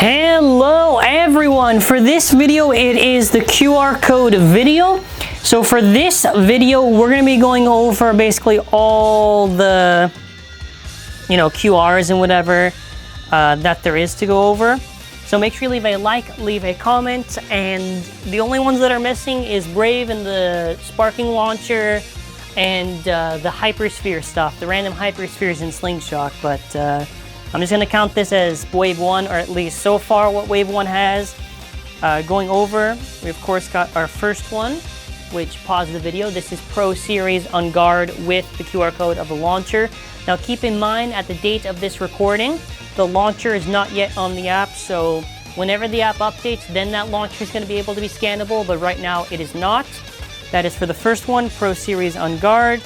Hello everyone, for this video it is the QR code video. So for this video we're going to be going over basically all the QRs and whatever that there is to go over. So make sure you leave a like, leave a comment, and the only ones that are missing is Brave and the Sparking Launcher and the Hypersphere stuff, the random Hyperspheres in SLINGSHOCK, but I'm just going to count this as Wave 1, or at least so far what Wave 1 has. Going over, we of course got our first one, which paused the video. This is Pro Series Engaard with the QR code of the launcher. Now keep in mind, at the date of this recording, the launcher is not yet on the app, so whenever the app updates, then that launcher is going to be able to be scannable, but right now it is not. That is for the first one, Pro Series Engaard.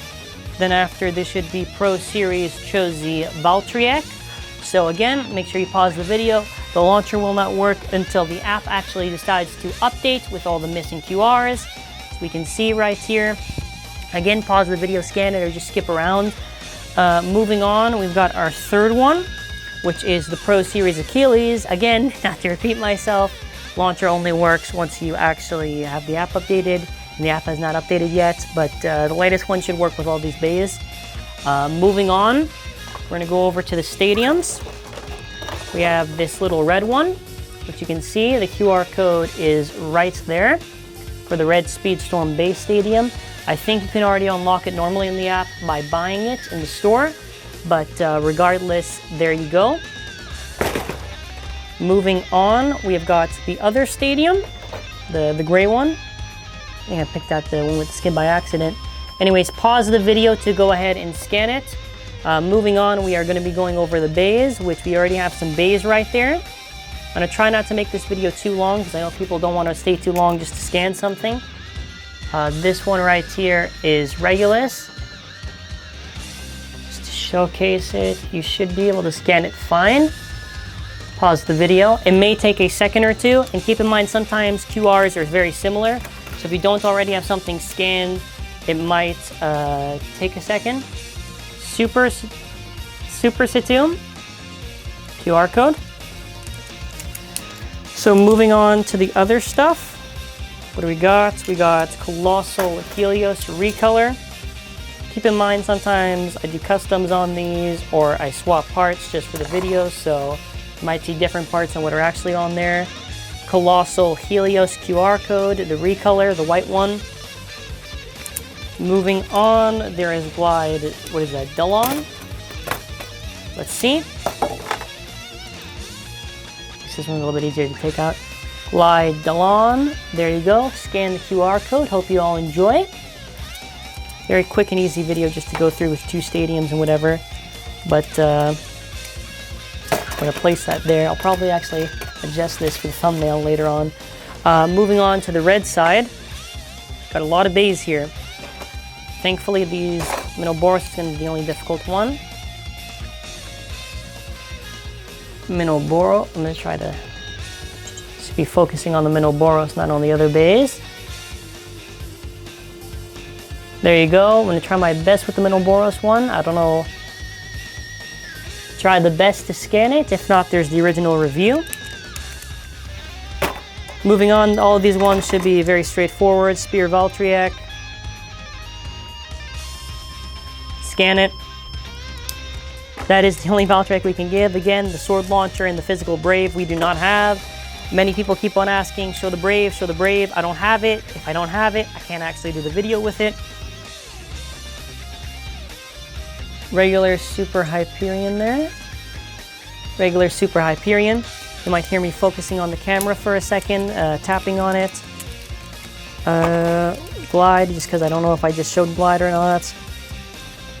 Then after, this should be Pro Series Cho-Z Valtryek. So again, make sure you pause the video. The launcher will not work until the app actually decides to update with all the missing QRs. So we can see right here. Again, pause the video, scan it, or just skip around. Moving on, we've got our third one, which is the Pro Series Achilles. Again, not to repeat myself, launcher only works once you actually have the app updated, and the app has not updated yet, but the latest one should work with all these bays. Moving on, we're going to go over to the stadiums. We have this little red one, which you can see the QR code is right there for the red Speedstorm Beystadium. I think you can already unlock it normally in the app by buying it in the store, but regardless, there you go. Moving on, we have got the other stadium, the gray one. I think I picked out the one with the skin by accident. Anyways, pause the video to go ahead and scan it. Moving on, we are going to be going over the bays, which we already have some bays right there. I'm going to try not to make this video too long, because I know people don't want to stay too long just to scan something. This one right here is Regulus. Just to showcase it, you should be able to scan it fine. Pause the video. It may take a second or two, and keep in mind sometimes QRs are very similar. So if you don't already have something scanned, it might take a second. Super Satomb QR code. So moving on to the other stuff. What do we got? We got Kolossal Helios recolor. Keep in mind sometimes I do customs on these, or I swap parts just for the video, so you might see different parts than what are actually on there. Kolossal Helios QR code, the recolor, the white one. Moving on, there is Glide, what is that, Dullahan? Let's see. This one's a little bit easier to take out. Glide Dullahan, there you go. Scan the QR code, hope you all enjoy. Very quick and easy video just to go through with two stadiums and whatever. But I'm gonna place that there. I'll probably actually adjust this for the thumbnail later on. Moving on to the red side. Got a lot of bays here. Thankfully, these Minoboros is going to be the only difficult one. Minoboros, I'm going to try to just be focusing on the Minoboros, not on the other bays. There you go. I'm going to try my best with the Minoboros one. I don't know. Try the best to scan it. If not, there's the original review. Moving on, all of these ones should be very straightforward. Spear Valtryek. Scan it. That is the only Valtryek we can give. Again, the sword launcher and the physical Brave we do not have. Many people keep on asking, show the Brave, show the Brave. I don't have it. If I don't have it, I can't actually do the video with it. Regular Super Hyperion there. Regular Super Hyperion. You might hear me focusing on the camera for a second, tapping on it. Glide, just because I don't know if I just showed Glide or not.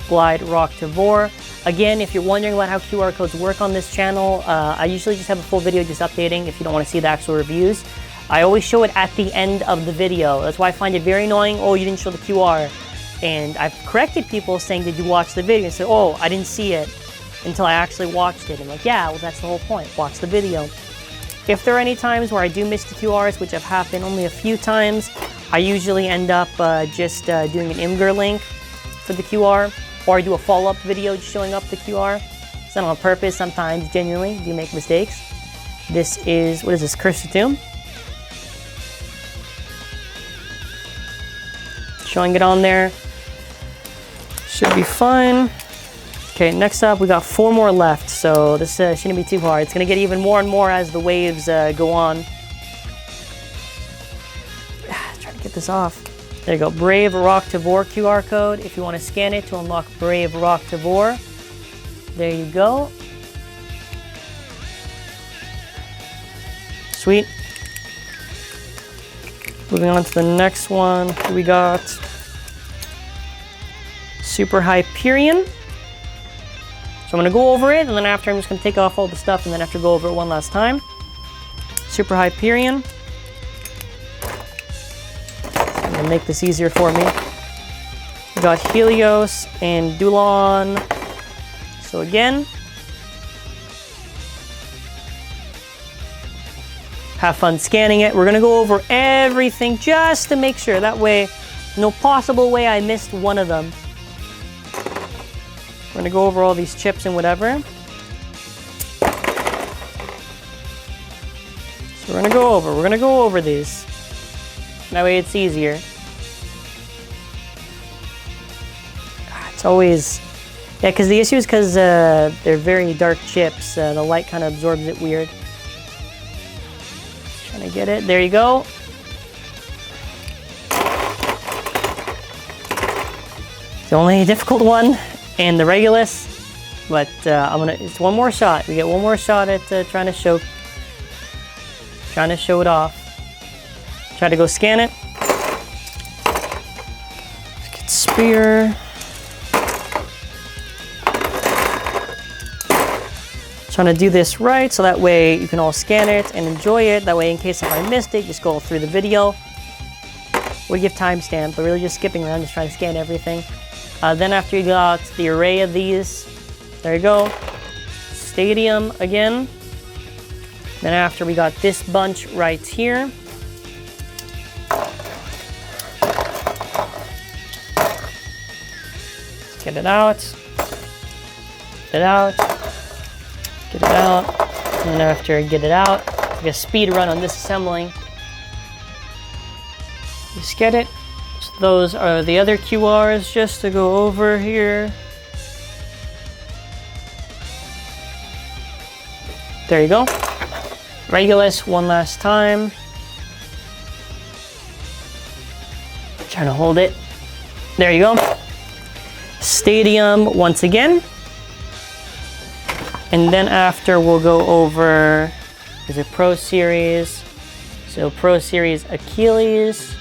Glide Roktavor. Again, if you're wondering about how QR codes work on this channel, I usually just have a full video just updating if you don't want to see the actual reviews. I always show it at the end of the video. That's why I find it very annoying, oh, you didn't show the QR. And I've corrected people saying, did you watch the video? And say, oh, I didn't see it until I actually watched it. I'm like, yeah, well, that's the whole point. Watch the video. If there are any times where I do miss the QRs, which have happened only a few times, I usually end up just doing an Engaard link for the QR. Or I do a follow-up video showing up the QR. It's not on purpose. Sometimes, genuinely, do make mistakes. This is, what is this, Satomb? Showing it on there. Should be fine. Okay, next up we got 4 more left, so this shouldn't be too hard. It's gonna get even more and more as the waves go on. Trying to get this off. There you go, Brave Roktavor QR code if you want to scan it to unlock Brave Roktavor. There you go. Sweet. Moving on to the next one, we got Super Hyperion. So I'm going to go over it, and then after I'm just going to take off all the stuff, and then after go over it one last time. Super Hyperion. I'm going to make this easier for me. We got Helios and Dullahan. So again, have fun scanning it. We're going to go over everything just to make sure. That way, no possible way I missed one of them. We're gonna go over all these chips and whatever. So we're gonna go over these. That way it's easier. It's always, yeah, because the issue is because they're very dark chips. The light kind of absorbs it weird. Trying to get it, there you go. The only difficult one. And the Regulus, but it's one more shot. We get one more shot at trying to show it off. Try to go scan it. Let's get spear. Trying to do this right, so that way you can all scan it and enjoy it. That way, in case if I missed it, just go through the video. We give timestamp, but really just skipping around, just trying to scan everything. Then after you got the array of these, there you go, Beystadium again. Then after we got this bunch right here. Let's get it out, get it out, get it out. And then after I get it out, like a speed run on disassembling. Just get it. So those are the other QRs just to go over here. There you go. Regulus one last time. Trying to hold it. There you go. Beystadium once again. And then after we'll go over, is it Pro Series? So Pro Series Achilles.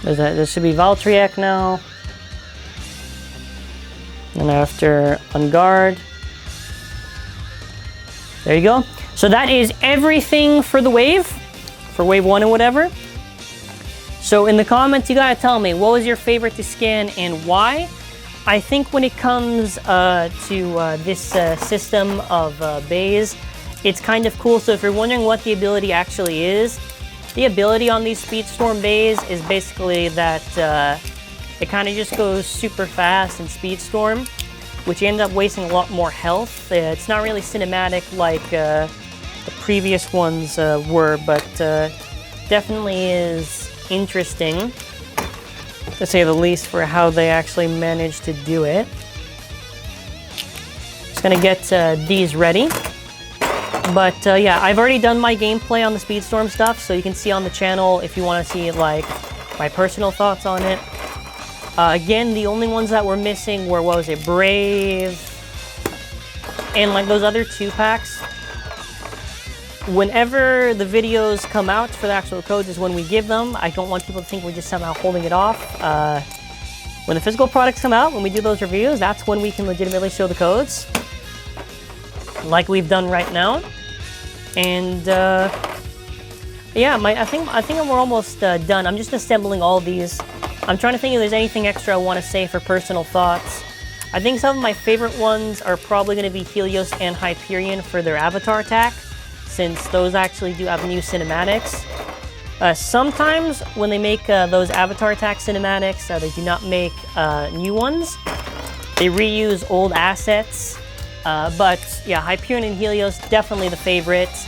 This should be Valtryek now. And after Engaard. There you go. So that is everything for the wave. For wave 1 and whatever. So in the comments, you gotta tell me, what was your favorite to scan and why? I think when it comes to this system of bays, it's kind of cool. So if you're wondering what the ability actually is, the ability on these Speedstorm bays is basically that it kind of just goes super fast in Speedstorm, which you end up wasting a lot more health. It's not really cinematic like the previous ones were, but definitely is interesting, to say the least, for how they actually managed to do it. Just gonna get these ready. But yeah, I've already done my gameplay on the Speedstorm stuff, so you can see on the channel if you want to see like my personal thoughts on it. Again, the only ones that were missing were, what was it, Brave, and like those other 2-packs. Whenever the videos come out for the actual codes is when we give them. I don't want people to think we're just somehow holding it off. When the physical products come out, when we do those reviews, that's when we can legitimately show the codes, like we've done right now. And yeah, I think we're almost done. I'm just assembling all these. I'm trying to think if there's anything extra I want to say for personal thoughts. I think some of my favorite ones are probably going to be Helios and Hyperion for their avatar attack, since those actually do have new cinematics. Sometimes when they make those avatar attack cinematics, they do not make new ones. They reuse old assets But yeah, Hyperion and Helios, definitely the favorites.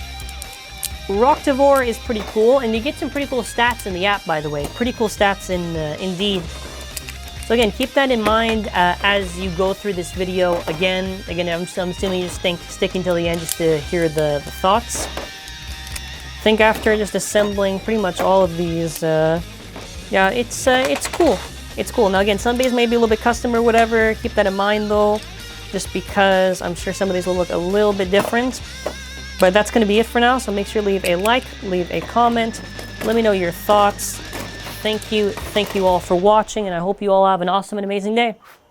Roktavor is pretty cool, and you get some pretty cool stats in the app, by the way. Pretty cool stats indeed. So again, keep that in mind as you go through this video. Again, I'm assuming you just sticking till the end just to hear the thoughts. I think after just assembling pretty much all of these, yeah, it's cool. It's cool. Now again, some days may be a little bit custom or whatever. Keep that in mind though, just because I'm sure some of these will look a little bit different. But that's going to be it for now, so make sure to leave a like, leave a comment, let me know your thoughts. Thank you all for watching, and I hope you all have an awesome and amazing day.